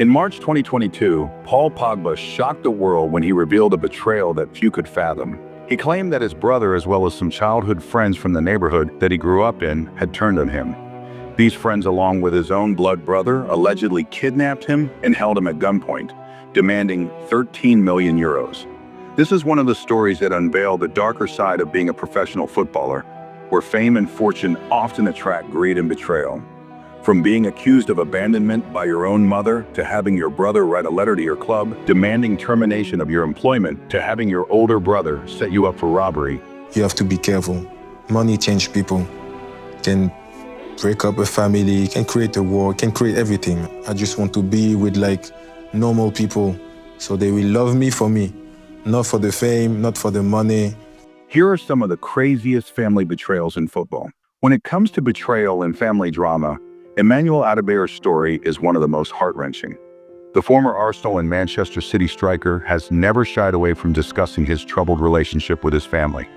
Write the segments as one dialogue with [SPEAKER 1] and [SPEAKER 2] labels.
[SPEAKER 1] In March 2022, Paul Pogba shocked the world when he revealed a betrayal that few could fathom. He claimed that his brother, as well as some childhood friends from the neighborhood that he grew up in, had turned on him. These friends, along with his own blood brother, allegedly kidnapped him and held him at gunpoint, demanding 13 million euros. This is one of the stories that unveil the darker side of being a professional footballer, where fame and fortune often attract greed and betrayal. From being accused of abandonment by your own mother, to having your brother write a letter to your club demanding termination of your employment, to having your older brother set you up for robbery.
[SPEAKER 2] You have to be careful. Money changes people. Can break up a family, can create a war, can create everything. I just want to be with normal people, so they will love me for me, not for the fame, not for the money.
[SPEAKER 1] Here are some of the craziest family betrayals in football. When it comes to betrayal and family drama, Emmanuel Adebayor's story is one of the most heart-wrenching. The former Arsenal and Manchester City striker has never shied away from discussing his troubled relationship with his family.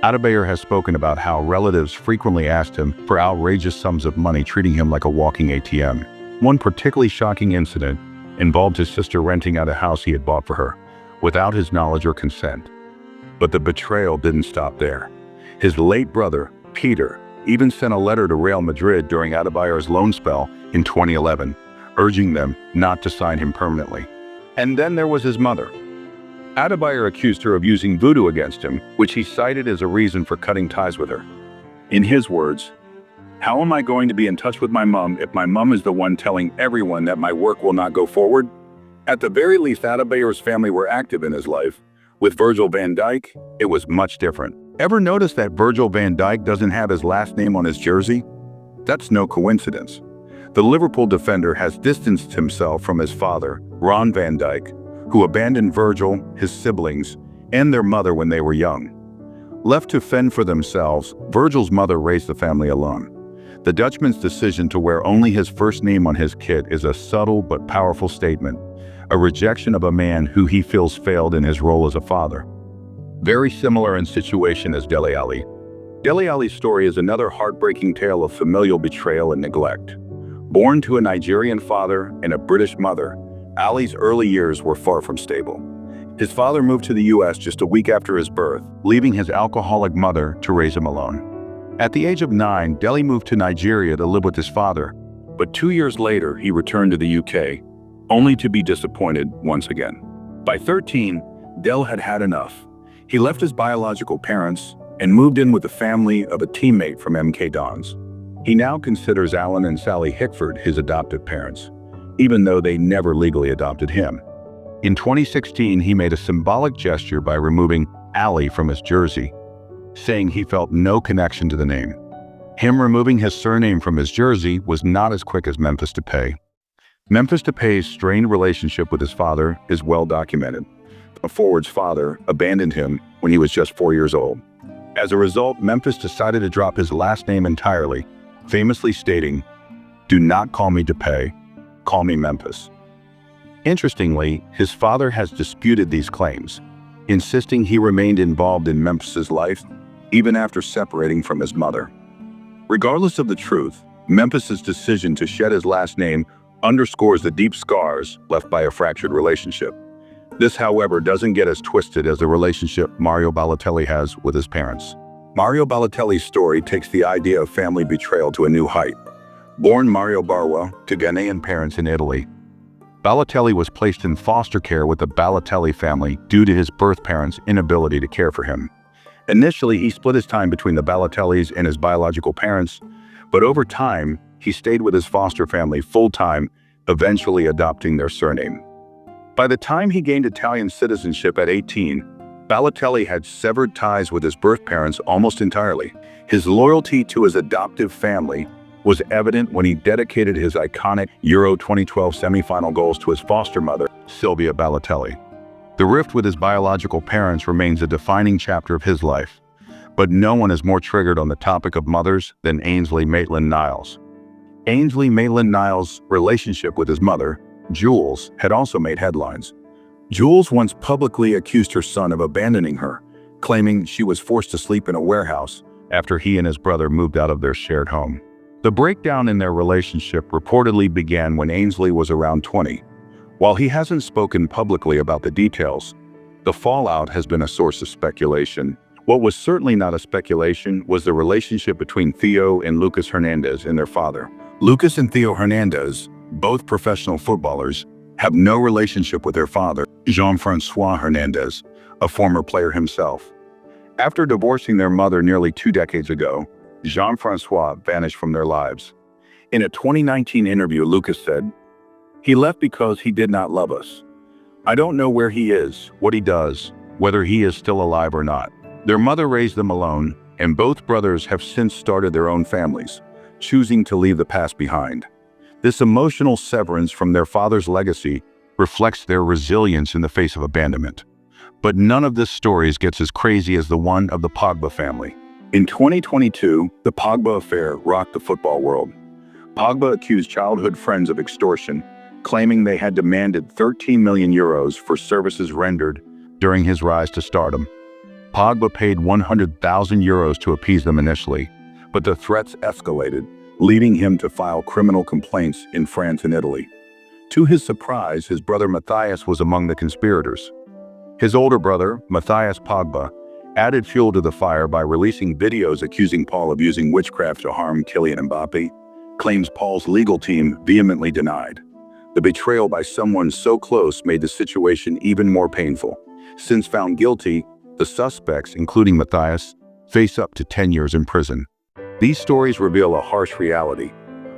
[SPEAKER 1] Adebayor has spoken about how relatives frequently asked him for outrageous sums of money, treating him like a walking ATM. One particularly shocking incident involved his sister renting out a house he had bought for her, without his knowledge or consent. But the betrayal didn't stop there. His late brother, Peter, even sent a letter to Real Madrid during Adebayor's loan spell in 2011, urging them not to sign him permanently. And then there was his mother. Adebayor accused her of using voodoo against him, which he cited as a reason for cutting ties with her. In his words, "How am I going to be in touch with my mom if my mom is the one telling everyone that my work will not go forward?" At the very least, Adebayor's family were active in his life. With Virgil van Dijk, it was much different. Ever notice that Virgil van Dijk doesn't have his last name on his jersey? That's no coincidence. The Liverpool defender has distanced himself from his father, Ron van Dijk, who abandoned Virgil, his siblings, and their mother when they were young. Left to fend for themselves, Virgil's mother raised the family alone. The Dutchman's decision to wear only his first name on his kit is a subtle but powerful statement, a rejection of a man who he feels failed in his role as a father. Very similar in situation as Dele Alli. Dele Alli's story is another heartbreaking tale of familial betrayal and neglect. Born to a Nigerian father and a British mother, Ali's early years were far from stable. His father moved to the US just a week after his birth, leaving his alcoholic mother to raise him alone. At the age of 9, Dele moved to Nigeria to live with his father, but 2 years later he returned to the UK, only to be disappointed once again. By 13, Dele had had enough. He left his biological parents and moved in with the family of a teammate from MK Dons. He now considers Alan and Sally Hickford his adoptive parents, even though they never legally adopted him. In 2016, he made a symbolic gesture by removing Ali from his jersey, saying he felt no connection to the name. Him removing his surname from his jersey was not as quick as Memphis Depay. Memphis Depay's strained relationship with his father is well documented. The forward's father abandoned him when he was just 4 years old. As a result, Memphis decided to drop his last name entirely, famously stating, "Do not call me Depay, call me Memphis." Interestingly, his father has disputed these claims, insisting he remained involved in Memphis's life even after separating from his mother. Regardless of the truth, Memphis's decision to shed his last name underscores the deep scars left by a fractured relationship. This, however, doesn't get as twisted as the relationship Mario Balotelli has with his parents. Mario Balotelli's story takes the idea of family betrayal to a new height. Born Mario Barwa to Ghanaian parents in Italy, Balotelli was placed in foster care with the Balotelli family due to his birth parents' inability to care for him. Initially, he split his time between the Balotellis and his biological parents, but over time, he stayed with his foster family full-time, eventually adopting their surname. By the time he gained Italian citizenship at 18, Balotelli had severed ties with his birth parents almost entirely. His loyalty to his adoptive family was evident when he dedicated his iconic Euro 2012 semifinal goals to his foster mother, Silvia Balotelli. The rift with his biological parents remains a defining chapter of his life, but no one is more triggered on the topic of mothers than Ainsley Maitland-Niles. Ainsley Maitland-Niles' relationship with his mother, Jules, had also made headlines. Jules once publicly accused her son of abandoning her, claiming she was forced to sleep in a warehouse after he and his brother moved out of their shared home. The breakdown in their relationship reportedly began when Ainsley was around 20, While he hasn't spoken publicly about the details, the fallout has been a source of speculation. What was certainly not a speculation was the relationship between Theo and Lucas Hernandez and their father. Lucas and Theo Hernandez, both professional footballers, have no relationship with their father, Jean-Francois Hernandez, a former player himself. After divorcing their mother nearly 2 decades ago, Jean-Francois vanished from their lives. In a 2019 interview, Lucas said, "He left because he did not love us. I don't know where he is, what he does, whether he is still alive or not." Their mother raised them alone, and both brothers have since started their own families, choosing to leave the past behind. This emotional severance from their father's legacy reflects their resilience in the face of abandonment. But none of this stories gets as crazy as the one of the Pogba family. In 2022, the Pogba affair rocked the football world. Pogba accused childhood friends of extortion, claiming they had demanded 13 million euros for services rendered during his rise to stardom. Pogba paid 100,000 euros to appease them initially, but the threats escalated, leading him to file criminal complaints in France and Italy. To his surprise, his brother Matthias was among the conspirators. His older brother, Matthias Pogba, added fuel to the fire by releasing videos accusing Paul of using witchcraft to harm Kylian Mbappe, claims Paul's legal team vehemently denied. The betrayal by someone so close made the situation even more painful. Since found guilty, the suspects, including Matthias, face up to 10 years in prison. These stories reveal a harsh reality.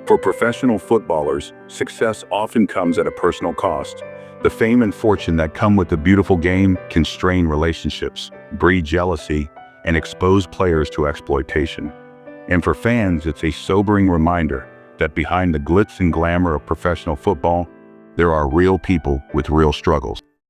[SPEAKER 1] For professional footballers, success often comes at a personal cost. The fame and fortune that come with the beautiful game can strain relationships, breed jealousy, and expose players to exploitation. And for fans, it's a sobering reminder that behind the glitz and glamour of professional football, there are real people with real struggles.